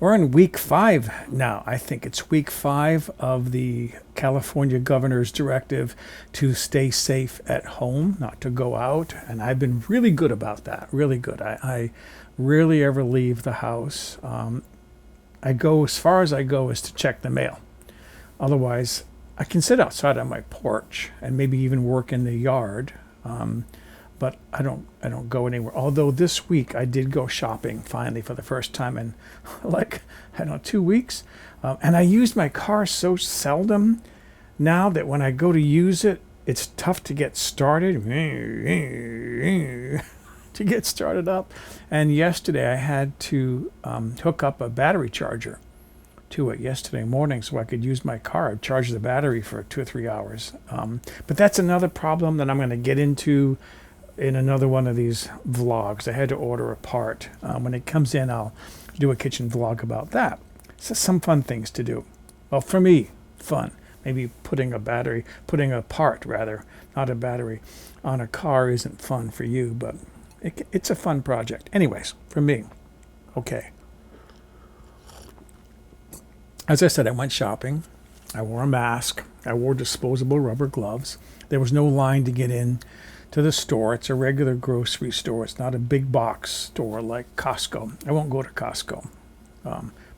We're in week 5 now. I think it's week 5 of the California governor's directive to stay safe at home, not to go out. And I've been really good about that, really good. I rarely ever leave the house. I go as far as I go is to check the mail. Otherwise, I can sit outside on my porch and maybe even work in the yard. But I don't go anywhere. Although this week I did go shopping finally for the first time in like, I don't know, 2 weeks. And I use my car so seldom now that when I go to use it, it's tough to get started. To get started up. And yesterday I had to hook up a battery charger to it yesterday morning so I could use my car. I charged the battery for 2 or 3 hours. But that's another problem that I'm going to get into in another one of these vlogs. I had to order a part. When it comes in, I'll do a kitchen vlog about that. So some fun things to do. Well, for me, fun. Maybe putting a part rather, not a battery, on a car isn't fun for you, but it's a fun project. Anyways, for me, okay. As I said, I went shopping. I wore a mask. I wore disposable rubber gloves. There was no line to get in to the store. It's a regular grocery store. It's not a big box store like Costco. I won't go to Costco,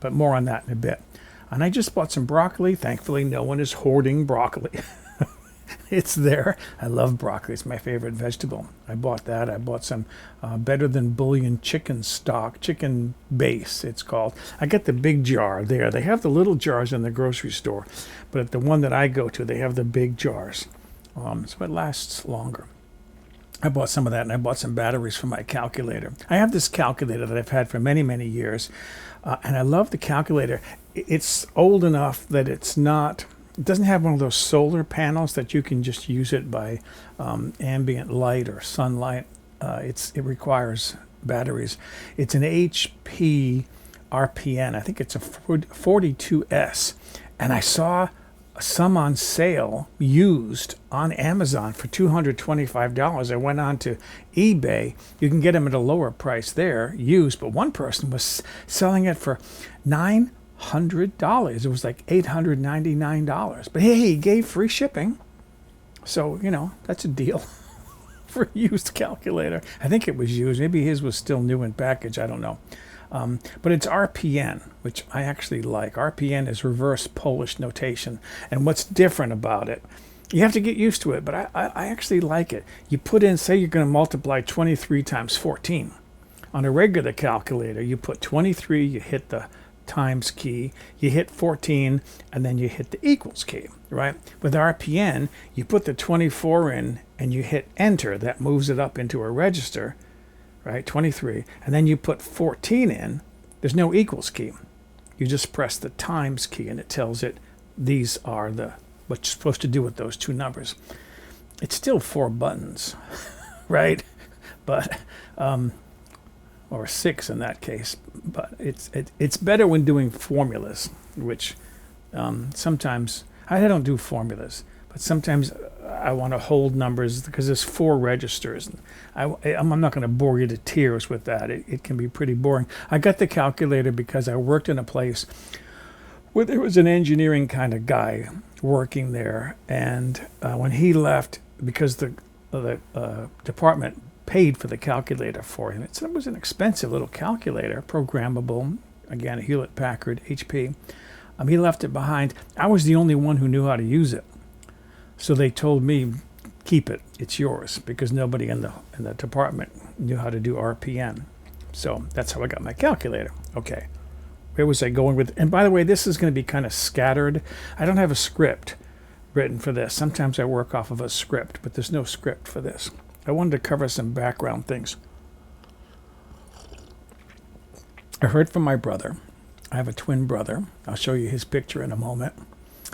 but more on that in a bit. And I just bought some broccoli. Thankfully, no one is hoarding broccoli. It's there. I love broccoli. It's my favorite vegetable. I bought that. I bought some Better Than Bouillon chicken stock, chicken base it's called. I get the big jar there. They have the little jars in the grocery store, but at the one that I go to, they have the big jars. So it lasts longer. I bought some of that, and I bought some batteries for my calculator. I have this calculator that I've had for many, many years, and I love the calculator. It's old enough that it doesn't have one of those solar panels that you can just use it by ambient light or sunlight. It requires batteries. It's an HP RPN. I think it's a 42S, and I saw some on sale used on Amazon for $225. I went on to eBay. You can get them at a lower price there, used, but one person was selling it for $900. It was like $899. But hey, he gave free shipping. So, that's a deal for a used calculator. I think it was used. Maybe his was still new in package. I don't know. But it's RPN, which I actually like. RPN is reverse Polish notation. And what's different about it, you have to get used to it, but I actually like it. You put in, say you're going to multiply 23 times 14. On a regular calculator, you put 23, you hit the times key, you hit 14, and then you hit the equals key, right? With RPN, you put the 24 in and you hit enter. That moves it up into a register, right? 23. And then you put 14 in. There's no equals key. You just press the times key and it tells it these are what you're supposed to do with those two numbers. It's still 4 buttons, right? But or 6 in that case. But it's better when doing formulas, which sometimes I don't do formulas, but sometimes I want to hold numbers because there's 4 registers. I'm not going to bore you to tears with that. It can be pretty boring. I got the calculator because I worked in a place where there was an engineering kind of guy working there, and when he left, because the department paid for the calculator for him. It was an expensive little calculator, programmable, again, Hewlett-Packard, HP. He left it behind. I was the only one who knew how to use it. So they told me, keep it, it's yours, because nobody in the department knew how to do RPN. So that's how I got my calculator. Okay, where was I going with? And by the way, this is going to be kind of scattered. I don't have a script written for this. Sometimes I work off of a script, but there's no script for this. I wanted to cover some background things. I heard from my brother. I have a twin brother. I'll show you his picture in a moment.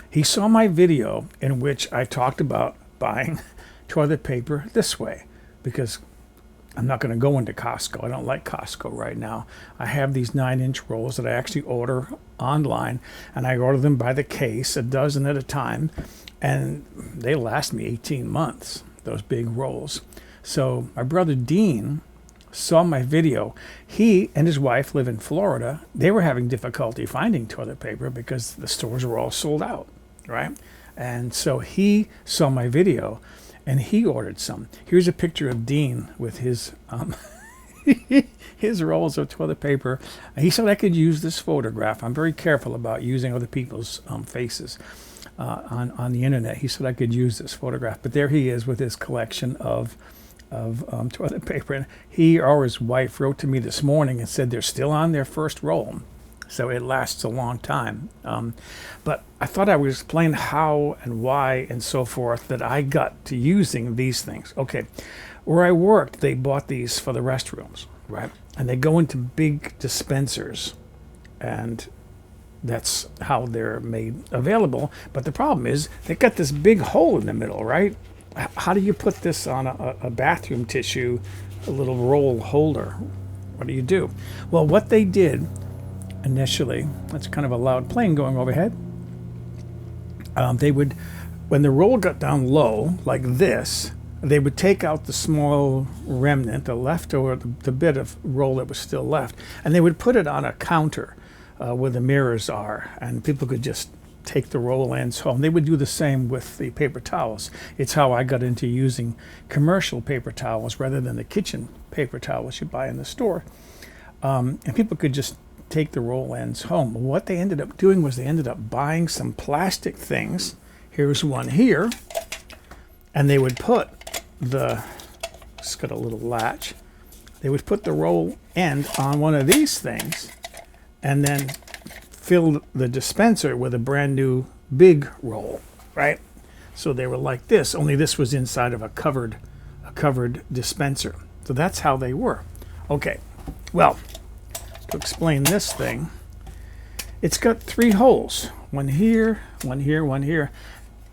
He saw my video in which I talked about buying toilet paper this way, because I'm not going to go into Costco. I don't like Costco right now. I have these 9-inch rolls that I actually order online, and I order them by the case, a dozen at a time, and they last me 18 months, those big rolls. So my brother Dean saw my video. He and his wife live in Florida. They were having difficulty finding toilet paper because the stores were all sold out, right? And so he saw my video and he ordered some. Here's a picture of Dean with his his rolls of toilet paper. He said I could use this photograph. I'm very careful about using other people's faces on the internet. He said I could use this photograph. But there he is with his collection of toilet paper. And he or his wife wrote to me this morning and said they're still on their first roll. So it lasts a long time. But I thought I would explain how and why and so forth that I got to using these things. Okay, where I worked, they bought these for the restrooms, right? And they go into big dispensers, and that's how they're made available. But the problem is they got this big hole in the middle, right? How do you put this on a bathroom tissue, a little roll holder? What do you do? Well, what they did initially, that's kind of a loud plane going overhead. They would, when the roll got down low like this, they would take out the small remnant, the leftover, the bit of roll that was still left, and they would put it on a counter where the mirrors are, and people could just take the roll ends home. They would do the same with the paper towels. It's how I got into using commercial paper towels rather than the kitchen paper towels you buy in the store. And people could just take the roll ends home. What they ended up doing was they ended up buying some plastic things. Here's one here. And they would put it's got a little latch. They would put the roll end on one of these things and then fill the dispenser with a brand new big roll, right? So they were like this, only this was inside of a covered dispenser. So that's how they were. Okay, well, to explain this thing, it's got 3 holes, one here, one here, one here,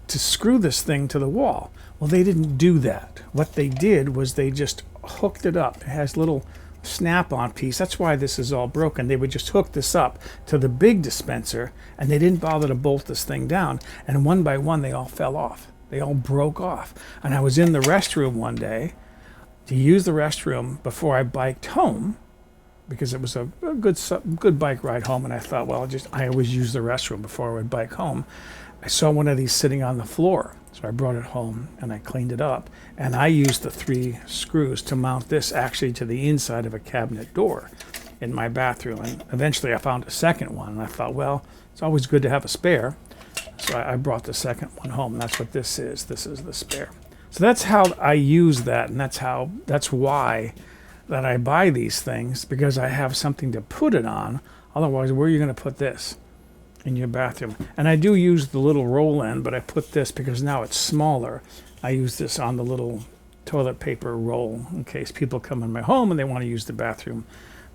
to screw this thing to the wall. Well, they didn't do that. What they did was they just hooked it up. It has little snap-on piece. That's why this is all broken. They would just hook this up to the big dispenser, and they didn't bother to bolt this thing down. And one by one, they all fell off. They all broke off. And I was in the restroom one day to use the restroom before I biked home, because it was a good bike ride home. And I thought, well, I always use the restroom before I would bike home. I saw one of these sitting on the floor. So I brought it home and I cleaned it up. And I used the 3 screws to mount this actually to the inside of a cabinet door in my bathroom. And eventually I found a second one. And I thought, well, it's always good to have a spare. So I brought the second one home. And that's what this is. This is the spare. So that's how I use that. And that's why that I buy these things, because I have something to put it on. Otherwise, where are you going to put this? In your bathroom. And I do use the little roll end, but I put this because now it's smaller. I use this on the little toilet paper roll in case people come in my home and they want to use the bathroom.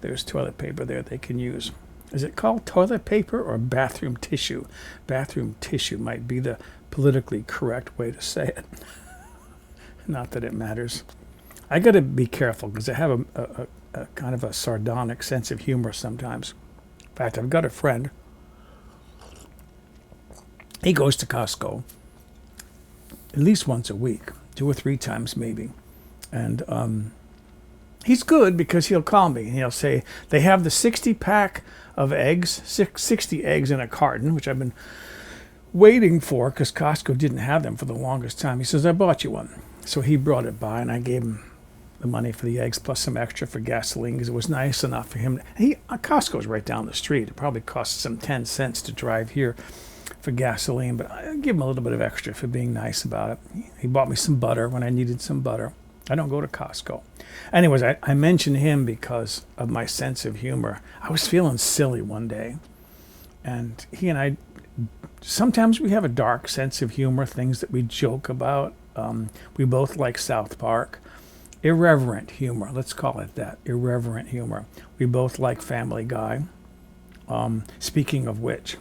There's toilet paper there they can use. Is it called toilet paper or bathroom tissue? Bathroom tissue might be the politically correct way to say it. Not that it matters. I got to be careful because I have a kind of a sardonic sense of humor sometimes. In fact, I've got a friend. He goes to Costco at least once a week, 2 or 3 times maybe. And he's good because he'll call me and he'll say, they have the 60-pack of eggs, 60 eggs in a carton, which I've been waiting for because Costco didn't have them for the longest time. He says, I bought you one. So he brought it by and I gave him the money for the eggs plus some extra for gasoline because it was nice enough for him. Costco's right down the street. It probably costs him 10 cents to drive here for gasoline, but I give him a little bit of extra for being nice about it. He bought me some butter when I needed some butter. I don't go to Costco. Anyways, I mentioned him because of my sense of humor. I was feeling silly one day, and he and I, sometimes we have a dark sense of humor, things that we joke about. We both like South Park. Irreverent humor, let's call it that, irreverent humor. We both like Family Guy. Speaking of which,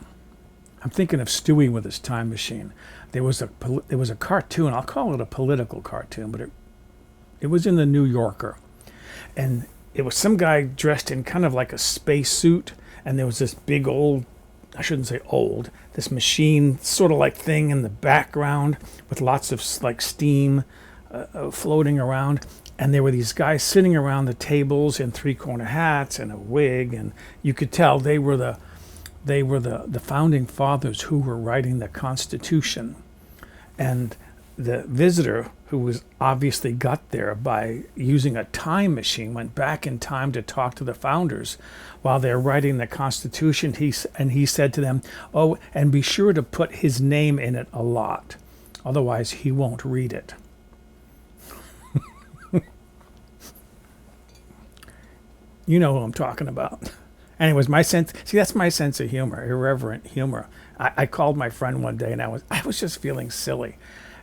I'm thinking of Stewie with his time machine. There was a cartoon. I'll call it a political cartoon, but it was in the New Yorker, and it was some guy dressed in kind of like a space suit, and there was this big old, I shouldn't say old, this machine sort of like thing in the background with lots of like steam floating around, And there were these guys sitting around the tables in three-corner hats and a wig, and you could tell they were the founding fathers who were writing the Constitution. And the visitor, who was obviously got there by using a time machine, went back in time to talk to the founders while they're writing the Constitution. He said to them, "Oh, and be sure to put his name in it a lot, otherwise he won't read it." You know who I'm talking about. Anyways, that's my sense of humor, irreverent humor. I called my friend one day, and I was just feeling silly.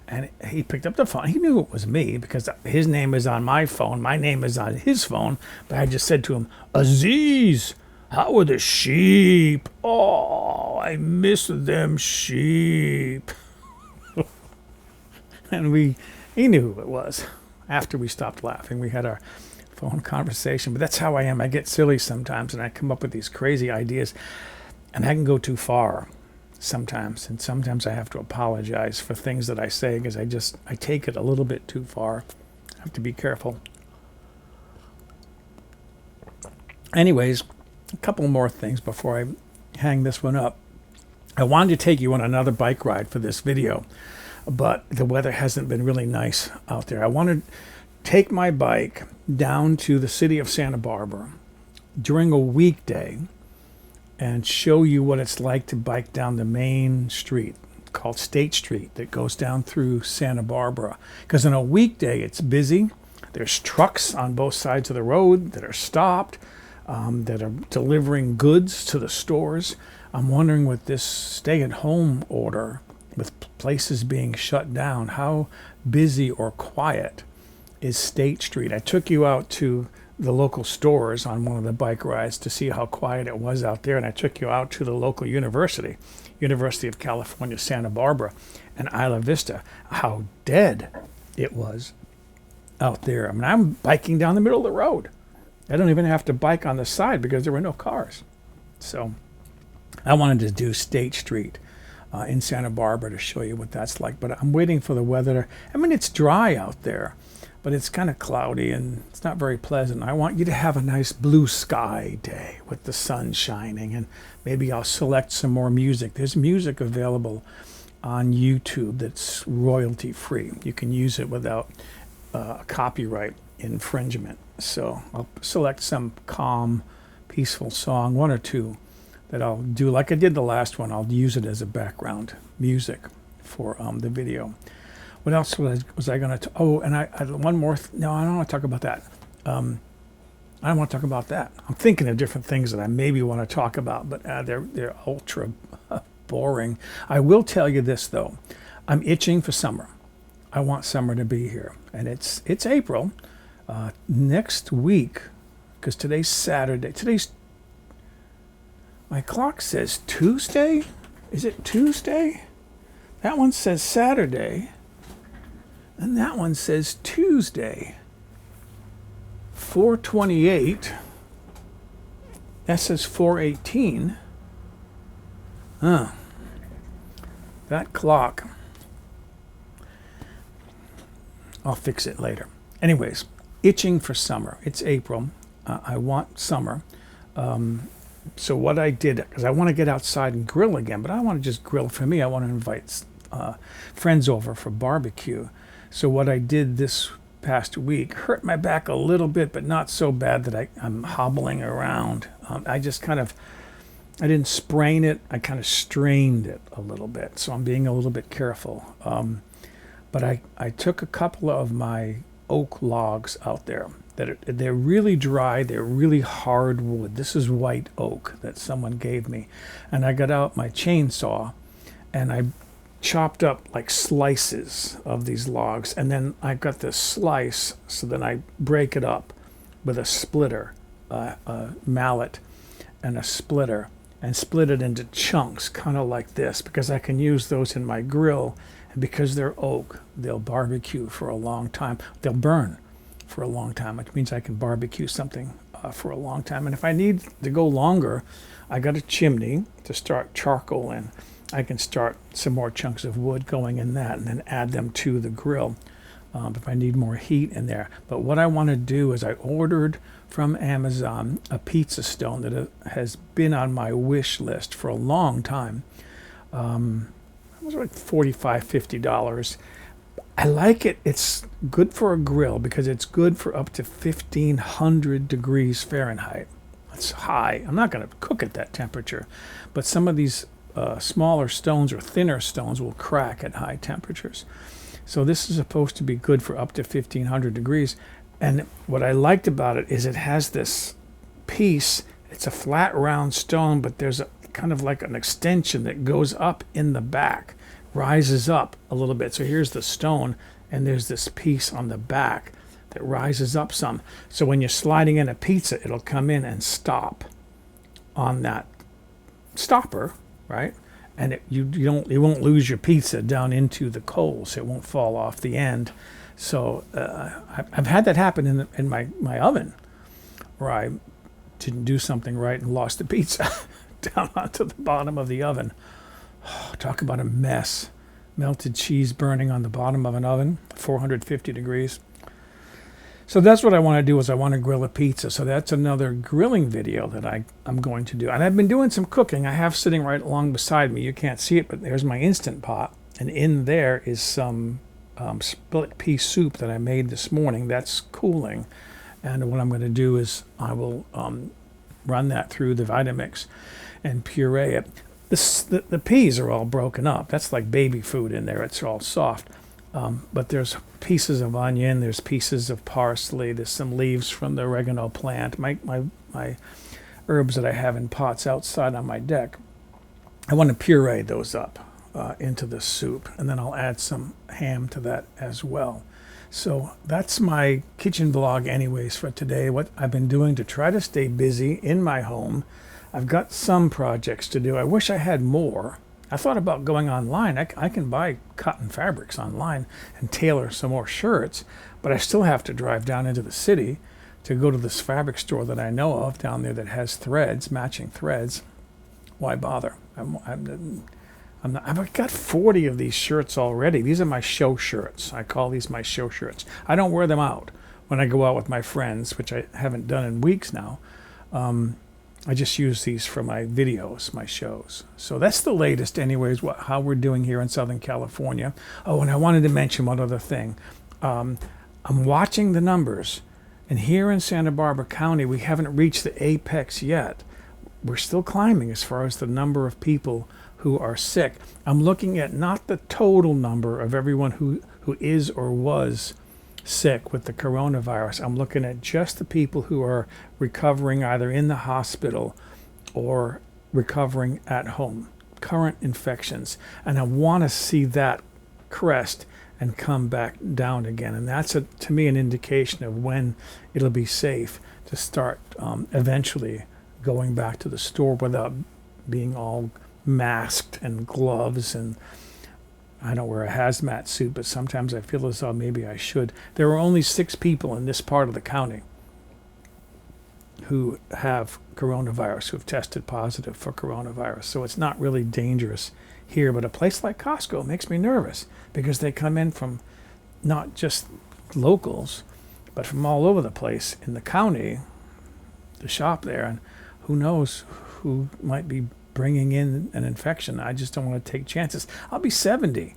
And he picked up the phone. He knew it was me because his name is on my phone. My name is on his phone. But I just said to him, "Aziz, how are the sheep? Oh, I miss them sheep." And he knew who it was. After we stopped laughing, we had our phone conversation. But that's how I am. I get silly sometimes, and I come up with these crazy ideas, and I can go too far sometimes. And sometimes I have to apologize for things that I say because I take it a little bit too far. I have to be careful. Anyways, a couple more things before I hang this one up. I wanted to take you on another bike ride for this video, but the weather hasn't been really nice out there. I wanted to take my bike down to the city of Santa Barbara during a weekday and show you what it's like to bike down the main street called State Street that goes down through Santa Barbara. Because on a weekday, it's busy. There's trucks on both sides of the road that are stopped, that are delivering goods to the stores. I'm wondering, with this stay-at-home order, with places being shut down, how busy or quiet is State Street? I took you out to the local stores on one of the bike rides to see how quiet it was out there, and I took you out to the local University of California, Santa Barbara, and Isla Vista, how dead it was out there. I mean, I'm biking down the middle of the road. I don't even have to bike on the side because there were no cars. So I wanted to do State Street in Santa Barbara to show you what that's like, but I'm waiting for the weather. I mean, it's dry out there, but it's kind of cloudy and it's not very pleasant. I want you to have a nice blue sky day with the sun shining, and maybe I'll select some more music. There's music available on YouTube that's royalty free. You can use it without copyright infringement. So I'll select some calm, peaceful song, one or two, that I'll do like I did the last one. I'll use it as a background music for the video. What else was I going to? Oh, and I one more. No, I don't want to talk about that. I don't want to talk about that. I'm thinking of different things that I maybe want to talk about, but they're ultra boring. I will tell you this though. I'm itching for summer. I want summer to be here, and it's April. Next week, because today's Saturday. My clock says Tuesday. Is it Tuesday? That one says Saturday. And that one says Tuesday. 4:28. That says 4:18. That clock. I'll fix it later. Anyways, itching for summer. It's April. I want summer. So what I did, because I want to get outside and grill again, but I don't want to just grill for me. I want to invite friends over for barbecue. So what I did this past week, hurt my back a little bit, but not so bad that I'm hobbling around. I didn't sprain it. I kind of strained it a little bit. So I'm being a little bit careful. But I took a couple of my oak logs out there. They're really dry. They're really hard wood. This is white oak that someone gave me. And I got out my chainsaw and I chopped up like slices of these logs. And then I got this slice, so then I break it up with a splitter, a mallet and a splitter, and split it into chunks, kind of like this, because I can use those in my grill. And because they're oak, they'll barbecue for a long time. They'll burn for a long time, which means I can barbecue something for a long time. And if I need to go longer, I got a chimney to start charcoal in. I can start some more chunks of wood going in that and then add them to the grill. if I need more heat in there. But what I want to do is I ordered from Amazon a pizza stone that has been on my wish list for a long time. It was like $45, $50. I like it. It's good for a grill because it's good for up to 1,500 degrees Fahrenheit. That's high. I'm not going to cook at that temperature, but some of these smaller stones or thinner stones will crack at high temperatures. So this is supposed to be good for up to 1,500 degrees. And what I liked about it is it has this piece. It's a flat round stone, but there's a kind of like an extension that goes up in the back, rises up a little bit. So here's the stone, and there's this piece on the back that rises up some. So when you're sliding in a pizza, it'll come in and stop on that stopper, right? And you won't lose your pizza down into the coals. It won't fall off the end. So I've had that happen in my oven, where I didn't do something right and lost the pizza down onto the bottom of the oven. Oh, talk about a mess. Melted cheese burning on the bottom of an oven, 450 degrees. So that's what I want to do, is I want to grill a pizza. So that's another grilling video that I'm going to do. And I've been doing some cooking. I have sitting right along beside me. You can't see it, but there's my Instant Pot. And in there is some split pea soup that I made this morning. That's cooling. And what I'm going to do is I will run that through the Vitamix and puree it. The peas are all broken up. That's like baby food in there. It's all soft. But there's pieces of onion, there's pieces of parsley, there's some leaves from the oregano plant, my herbs that I have in pots outside on my deck. I want to puree those up into the soup, and then I'll add some ham to that as well. So that's my kitchen vlog anyways for today, what I've been doing to try to stay busy in my home. I've got some projects to do. I wish I had more. I thought about going online. I can buy cotton fabrics online and tailor some more shirts, but I still have to drive down into the city to go to this fabric store that I know of down there that has threads, matching threads. Why bother? I've got 40 of these shirts already. These are my show shirts. I call these my show shirts. I don't wear them out when I go out with my friends, which I haven't done in weeks now. I just use these for my videos, my shows. So that's the latest anyways, how we're doing here in Southern California. Oh, and I wanted to mention one other thing. I'm watching the numbers, and here in Santa Barbara County, we haven't reached the apex yet. We're still climbing as far as the number of people who are sick. I'm looking at not the total number of everyone who is or was sick with the coronavirus. I'm looking at just the people who are recovering either in the hospital or recovering at home, current infections. And I want to see that crest and come back down again. And that's, to me, an indication of when it'll be safe to start eventually going back to the store without being all masked and gloves, and I don't wear a hazmat suit, but sometimes I feel as though maybe I should. There are only 6 people in this part of the county who have coronavirus, who have tested positive for coronavirus. So it's not really dangerous here, but a place like Costco makes me nervous because they come in from not just locals, but from all over the place in the county to shop there, and who knows who might be bringing in an infection. I just don't want to take chances. I'll be 70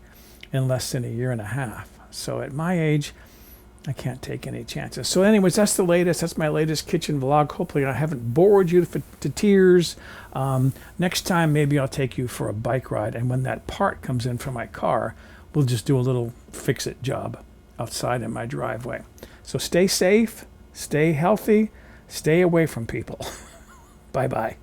in less than a year and a half. So at my age, I can't take any chances. So anyways, that's the latest. That's my latest kitchen vlog. Hopefully I haven't bored you to tears. Next time, maybe I'll take you for a bike ride. And when that part comes in for my car, we'll just do a little fix-it job outside in my driveway. So stay safe, stay healthy, stay away from people. Bye-bye.